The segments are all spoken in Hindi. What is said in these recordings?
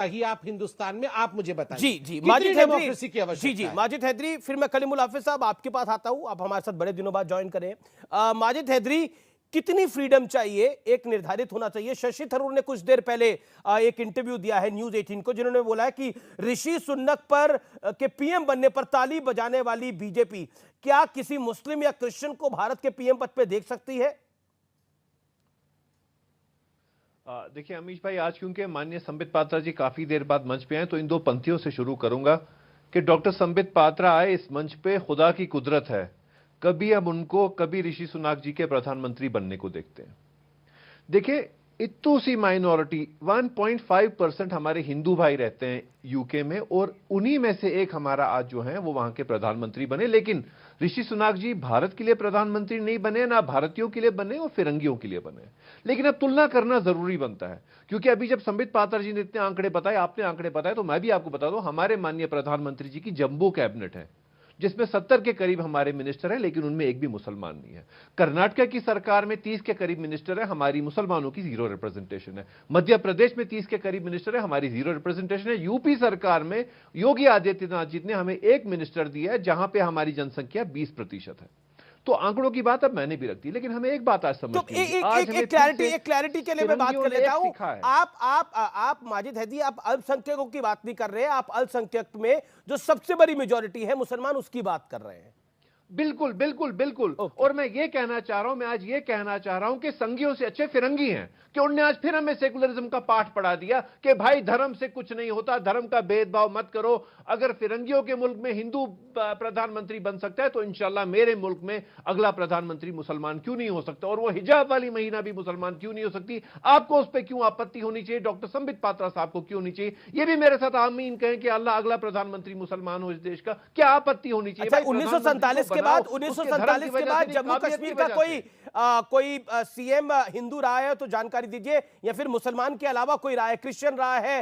चाहिए आप हिंदुस्तान में, आप मुझे बताइए। जी जी माजिद डेमोक्रेसी की आवश्यकता जी जी है? माजिद हैदरी, फिर मैं कलीमुल हाफिज साहब आपके पास आता हूं, आप हमारे साथ बड़े दिनों बाद ज्वाइन करें। माजिद हैदरी, कितनी फ्रीडम चाहिए, एक निर्धारित होना चाहिए। शशि थरूर ने कुछ देर पहले एक इंटरव्यू दिया है न्यूज 18 को, जिन्होंने बोला है कि ऋषि सुनक पर के पीएम बनने पर ताली बजाने वाली बीजेपी क्या किसी मुस्लिम या क्रिश्चियन को भारत के पीएम पद पर देख सकती है? देखिए अमीश भाई, आज क्योंकि माननीय संबित पात्रा जी काफी देर बाद मंच पे आए, तो इन दो पंक्तियों से शुरू करूंगा कि डॉक्टर संबित पात्रा आए इस मंच पे, खुदा की कुदरत है, कभी हम उनको कभी ऋषि सुनक जी के प्रधानमंत्री बनने को देखते हैं। देखिए इतू सी माइनॉरिटी 1.5% हमारे हिंदू भाई रहते हैं यूके में, और उन्हीं में से एक हमारा आज जो है वो वहां के प्रधानमंत्री बने। लेकिन ऋषि सुनक जी भारत के लिए प्रधानमंत्री नहीं बने, ना भारतीयों के लिए बने और फिरंगियों के लिए बने। लेकिन अब तुलना करना जरूरी बनता है, क्योंकि अभी जब संबित पात्रा जी ने इतने आंकड़े बताए, आपने आंकड़े बताए, तो मैं भी आपको बता दूं, हमारे माननीय प्रधानमंत्री जी की जम्बो कैबिनेट है जिसमें 70 के करीब हमारे मिनिस्टर हैं, लेकिन उनमें एक भी मुसलमान नहीं है। कर्नाटक की सरकार में 30 के करीब मिनिस्टर है, हमारी मुसलमानों की 0 रिप्रेजेंटेशन है। मध्य प्रदेश में 30 के करीब मिनिस्टर है, हमारी 0 रिप्रेजेंटेशन है। यूपी सरकार में योगी आदित्यनाथ जी ने हमें एक मिनिस्टर दिया है, जहां पे हमारी जनसंख्या 20% है। तो आंकड़ों की बात अब मैंने भी रख दी, लेकिन हमें एक बात आज समझ तो एक क्लैरिटी के लिए मैं बात कर लेता हूं। आप माजिद हैदरी, आप अल्पसंख्यकों की बात नहीं कर रहे हैं, आप अल्पसंख्यक में जो सबसे बड़ी मेजॉरिटी है मुसलमान, उसकी बात कर रहे हैं। बिल्कुल बिल्कुल बिल्कुल। और मैं ये कहना चाह रहा हूं, मैं आज ये कहना चाह रहा हूं कि संघियों से अच्छे फिरंगी हैं, कि उन्होंने आज फिर हमें सेकुलरिज्म का पाठ पढ़ा दिया कि भाई धर्म से कुछ नहीं होता, धर्म का भेदभाव मत करो। अगर फिरंगियों के मुल्क में हिंदू प्रधानमंत्री बन सकता है, तो इंशाल्लाह मेरे मुल्क में अगला प्रधानमंत्री मुसलमान क्यों नहीं हो सकता, और वो हिजाब वाली महीना भी मुसलमान क्यों नहीं हो सकती। आपको उस पर क्यों आपत्ति होनी चाहिए, डॉक्टर संबित पात्रा साहब को क्यों नहीं चाहिए? ये भी मेरे साथ आमीन कहें कि अल्लाह अगला प्रधानमंत्री मुसलमान हो इस देश का, क्या आपत्ति होनी चाहिए? अच्छा, 1947 के बाद जम्मू कश्मीर का कोई सीएम हिंदू रहा है तो जानकारी दीजिए, या फिर मुसलमान के अलावा कोई रहा है, क्रिश्चियन रहा है,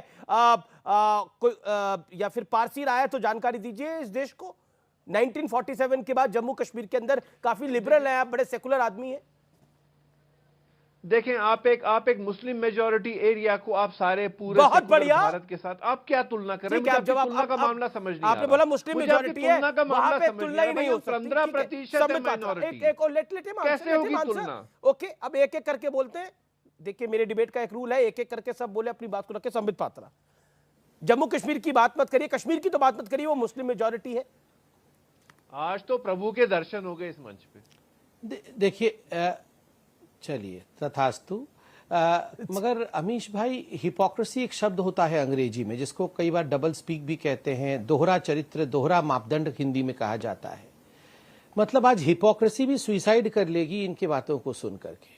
या फिर पारसी रहा है तो जानकारी दीजिए इस देश को। 1947 के बाद जम्मू कश्मीर के अंदर काफी लिबरल है, आप बड़े सेकुलर आदमी हैं। देखें, आप एक मुस्लिम मेजॉरिटी एरिया को आप सारे पूरे बहुत बढ़िया भारत के साथ आप क्या तुलना कर रहे हैं? मुझे तुलना का मामला समझ नहीं आ रहा। आपने बोला मुस्लिम मेजॉरिटी है, वहां पे तुलना ही नहीं हो सकती। 15% है माइनॉरिटी, कैसे होगी तुलना? ओके, अब एक एक करके बोलते हैं। देखिए, मेरे डिबेट का एक रूल है, एक एक करके सब बोले, अपनी बात को रखे। संबित पात्रा, जम्मू कश्मीर की बात मत करिए, कश्मीर की तो बात मत करिए, वो मुस्लिम मेजॉरिटी है। आज तो प्रभु के दर्शन हो गए इस मंच पे। देखिए, चलिए तथास्तु। मगर अमीश भाई, हिपोक्रेसी एक शब्द होता है अंग्रेजी में, जिसको कई बार डबल स्पीक भी कहते हैं, दोहरा चरित्र, दोहरा मापदंड हिंदी में कहा जाता है। मतलब आज हिपोक्रेसी भी सुइसाइड कर लेगी इनकी बातों को सुन करके।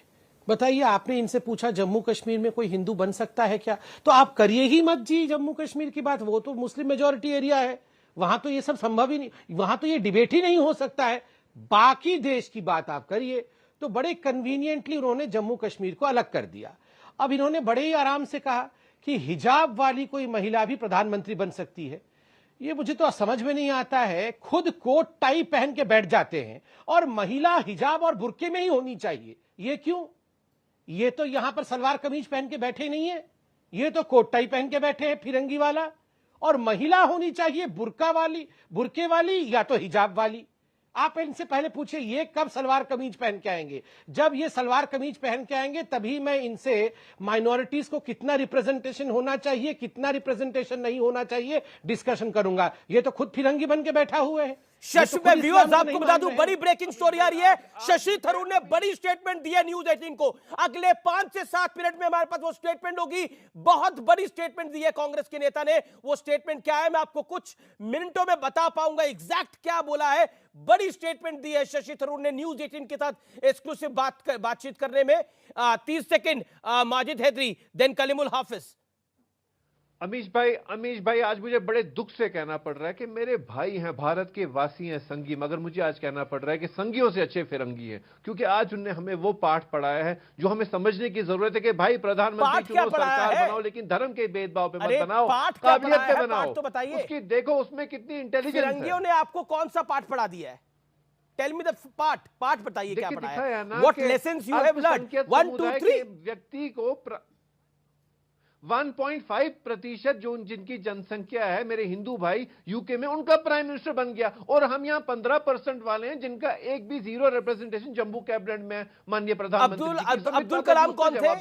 बताइए, आपने इनसे पूछा जम्मू कश्मीर में कोई हिंदू बन सकता है क्या? तो आप करिए ही मत जी जम्मू कश्मीर की बात, वो तो मुस्लिम मेजॉरिटी एरिया है, वहां तो ये सब संभव ही नहीं, वहां तो ये डिबेट ही नहीं हो सकता है। बाकी देश की बात आप करिए। तो बड़े कन्वीनियंटली उन्होंने जम्मू कश्मीर को अलग कर दिया। अब इन्होंने बड़े ही आराम से कहा कि हिजाब वाली कोई महिला भी प्रधानमंत्री बन सकती है। ये मुझे तो समझ में नहीं आता है। खुद कोट टाई पहन के बैठ जाते हैं और महिला हिजाब और बुर्के में ही होनी चाहिए। ये क्यों? ये तो यहां पर सलवार कमीज पहन के बैठे नहीं है, ये तो कोट टाई पहन के बैठे हैं फिरंगी वाला। और महिला होनी चाहिए बुर्का वाली, बुर्के वाली, या तो हिजाब वाली। आप इनसे पहले पूछिए ये कब सलवार कमीज पहन के आएंगे। जब ये सलवार कमीज पहन के आएंगे तभी मैं इनसे माइनॉरिटीज को कितना रिप्रेजेंटेशन होना चाहिए, कितना रिप्रेजेंटेशन नहीं होना चाहिए डिस्कशन करूंगा। ये तो खुद फिरंगी बन के बैठा हुए है। शशि, मैं व्यूअर्स आपको बता दूं, बड़ी ब्रेकिंग स्टोरी आ रही है। शशि थरूर ने बड़ी स्टेटमेंट दी है न्यूज 18 को। अगले 5 से 7 मिनट में हमारे पास वो स्टेटमेंट होगी। बहुत बड़ी स्टेटमेंट दी है कांग्रेस के नेता ने। वो स्टेटमेंट क्या है मैं आपको कुछ मिनटों में बता पाऊंगा एग्जैक्ट क्या बोला है। बड़ी स्टेटमेंट दी है शशि थरूर ने न्यूज 18 के साथ एक्सक्लूसिव बातचीत करने में। 30 सेकेंड माजिद हैदरी, देन कलीमुल हाफिज। अमीश भाई, आज मुझे बड़े दुख से कहना पड़ रहा है कि मेरे भाई हैं, भारत के वासी हैं, संगी, मगर मुझे आज कहना पड़ रहा है कि संगियों से अच्छे फिरंगी हैं, क्योंकि आज उनने हमें वो पाठ पढ़ाया है जो हमें समझने की जरूरत है कि भाई प्रधानमंत्री चुनो, सरकार बनाओ, लेकिन धर्म के भेदभाव पे मत बनाओ, काबिलियत पे बनाओ। तो बताइए, उसकी देखो उसमें कितनी इंटेलिजेंस है। फिरंगियों ने आपको कौन सा पाठ पढ़ा दिया है? टेल मी द पाठ बताइए, क्या पढ़ाया है? ना what lessons you have learned? 1 2 3। व्यक्ति को 1.5% जो जिनकी जनसंख्या है मेरे हिंदू भाई यूके में, उनका प्राइम मिनिस्टर बन गया। और हम यहाँ 15% वाले हैं जिनका एक भी जीरो रिप्रेजेंटेशन जम्मू कैबिनेट में। माननीय प्रधानमंत्री अब्दुल कलाम कौन थे?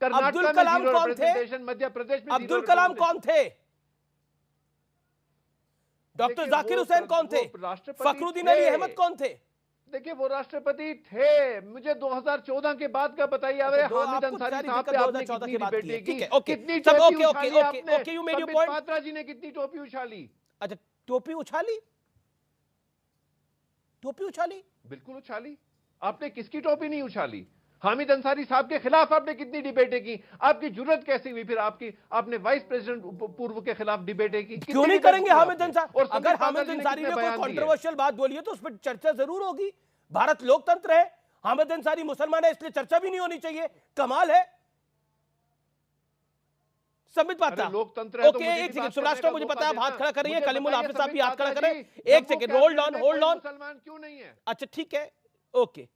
कर्नाटक में जीरो रिप्रेजेंटेशन, मध्य प्रदेश में अब्दुल कलाम कौन थे? डॉक्टर जाकिर हुसैन कौन थे? फखरुद्दीन अली अहमद कौन थे? देखिए वो राष्ट्रपति थे। मुझे 2014 के बाद का बताइए। हामिद अंसारी साहब पे आपने कितनी डिबेटें की, कितनी टोपी उछाली आपने? संबित पात्रा जी ने कितनी टोपी उछाली? अच्छा, टोपी उछाली? टोपी उछाली? बिल्कुल उछाली। आपने किसकी टोपी नहीं उछाली? हामिद अंसारी साहब के खिलाफ आपने कितनी डिबेटें की? आपकी जुर्रत कैसी हुई फिर आपने वाइस प्रेसिडेंट पूर्व के खिलाफ डिबेटें की? क्यों नहीं करेंगे हामिद अंसारी? और अगर हामिद अंसारी ने कोई कंट्रोवर्शियल बात बोली है तो उस पर चर्चा जरूर होगी। भारत लोकतंत्र है, हामिद अंसारी मुसलमान है, इसलिए चर्चा भी नहीं होनी चाहिए। कमाल है। संबित पात्रा, लोकतंत्र ओके, एक सेकंड सुराष्ट्र, मुझे पता है आप हाथ खड़ा कर रही है, कलीमुल हाफिज साहब भी हाथ खड़ा कर रहे हैं। एक सेकंड, होल्ड ऑन। मुसलमान क्यों नहीं है? अच्छा ठीक है, ओके।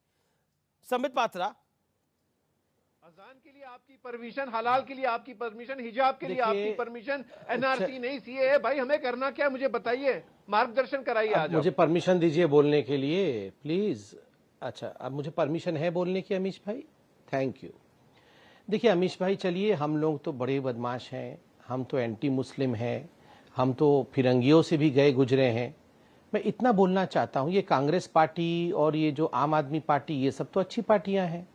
संबित पात्रा, अजान के लिए आपकी परमिशन, हलाल के लिए आपकी परमिशन, हिजाब के लिए आपकी परमिशन, एनआरसी नहीं सीए है। भाई हमें करना क्या, मुझे बताइए, मार्गदर्शन कराइए। आज मुझे परमिशन दीजिए बोलने के लिए प्लीज। अच्छा, अब मुझे परमिशन है बोलने की अमीश भाई? Thank you. देखिए अमीश भाई, चलिए, हम लोग तो बड़े बदमाश हैं, हम तो एंटी मुस्लिम हैं, हम तो फिरंगियों से भी गए गुजरे हैं। मैं इतना बोलना चाहता हूं, ये कांग्रेस पार्टी और ये जो आम आदमी पार्टी, ये सब तो अच्छी पार्टियां हैं।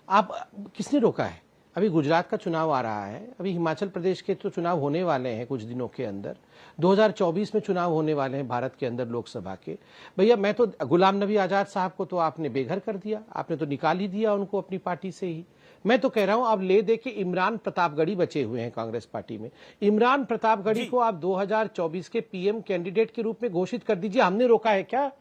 आप किसने रोका है? अभी गुजरात का चुनाव आ रहा है, अभी हिमाचल प्रदेश के तो चुनाव होने वाले हैं कुछ दिनों के अंदर, 2024 में चुनाव होने वाले हैं भारत के अंदर लोकसभा के। भैया मैं तो गुलाम नबी आजाद साहब को तो आपने बेघर कर दिया, आपने तो निकाल ही दिया उनको अपनी पार्टी से ही। मैं तो कह रहा हूं अब ले दे के इमरान प्रतापगढ़ी बचे हुए हैं कांग्रेस पार्टी में। इमरान प्रतापगढ़ी को आप 2024 के पीएम कैंडिडेट के रूप में घोषित कर दीजिए। हमने रोका है क्या?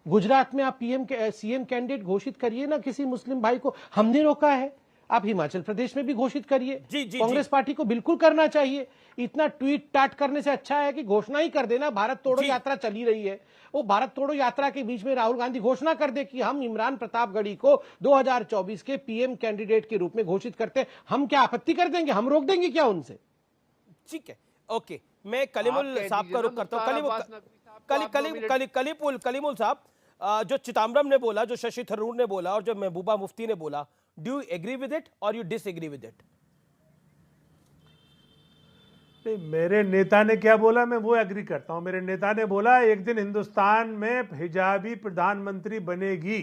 गुजरात में आप सीएम कैंडिडेट घोषित करिए ना किसी मुस्लिम भाई को, हमने रोका है। आप हिमाचल प्रदेश में भी घोषित करिए। कांग्रेस पार्टी को बिल्कुल करना चाहिए। इतना ट्वीट टाट करने से अच्छा है कि घोषणा ही कर देना। भारत तोड़ो यात्रा चली रही है, वो भारत तोड़ो यात्रा के बीच में राहुल गांधी घोषणा कर दे कि हम इमरान प्रतापगढ़ी को 2024 के पीएम कैंडिडेट के रूप में घोषित करते हैं। हम क्या आपत्ति कर देंगे? हम रोक देंगे क्या उनसे? ठीक है, ओके। मैं कलीमुल साहब का रुख करता हूं। कलीमुल साहब, जो चिदंबरम ने बोला, जो शशि थरूर ने बोला और जो महबूबा मुफ्ती ने बोला, do you agree with it और यू डिसएग्री विद इट? मेरे नेता ने क्या बोला मैं वो एग्री करता हूं। मेरे नेता ने बोला एक दिन हिंदुस्तान में हिजाबी प्रधानमंत्री बनेगी,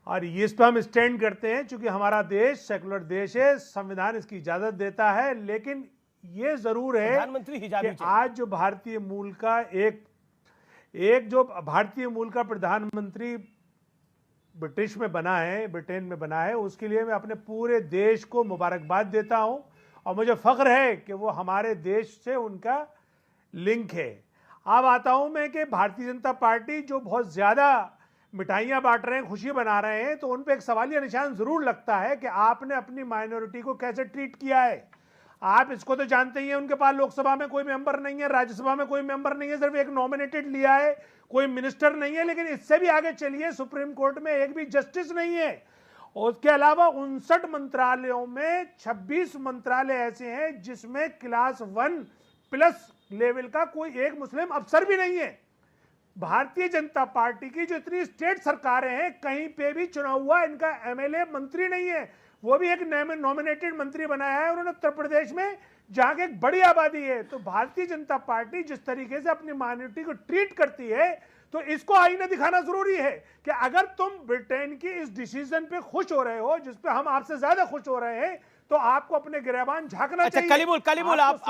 और इस पर हम स्टैंड करते हैं। चूंकि हमारा देश सेकुलर देश है, संविधान इसकी इजाजत देता है, लेकिन ये जरूर है कि आज जो भारतीय मूल का जो भारतीय मूल का प्रधानमंत्री ब्रिटिश में बना है, ब्रिटेन में बना है, उसके लिए मैं अपने पूरे देश को मुबारकबाद देता हूं। और मुझे फख्र है कि वो हमारे देश से उनका लिंक है। अब आता हूं मैं कि भारतीय जनता पार्टी जो बहुत ज्यादा मिठाइयां बांट रहे हैं, खुशी बना रहे हैं, तो उन पे एक सवालिया निशान जरूर लगता है कि आपने अपनी माइनॉरिटी को कैसे ट्रीट किया है। आप इसको तो जानते ही हैं, उनके पास लोकसभा में कोई मेंबर नहीं है, राज्यसभा में कोई मेंबर नहीं है, सिर्फ एक नॉमिनेटेड लिया है, कोई मिनिस्टर नहीं है। लेकिन इससे भी आगे चलिए, सुप्रीम कोर्ट में एक भी जस्टिस नहीं है। उसके अलावा 59 मंत्रालयों में 26 मंत्रालय ऐसे हैं जिसमें क्लास 1+ लेवल का कोई एक मुस्लिम अफसर भी नहीं है। भारतीय जनता पार्टी की जो इतनी स्टेट सरकारें हैं, कहीं पे भी चुनाव हुआ इनका एमएलए मंत्री नहीं है, वो भी एक नॉमिनेटेड मंत्री बनाया है उन्होंने उत्तर प्रदेश में, जहां की एक बड़ी आबादी है। तो भारतीय जनता पार्टी जिस तरीके से अपनी माइनॉरिटी को ट्रीट करती है, तो इसको आईने दिखाना जरूरी है कि अगर तुम ब्रिटेन की इस डिसीजन पे खुश हो रहे हो, जिस पे हम आपसे ज्यादा खुश हो रहे हैं, तो आपको अपने गिरबान झांकना चाहिए। कलीमुल आप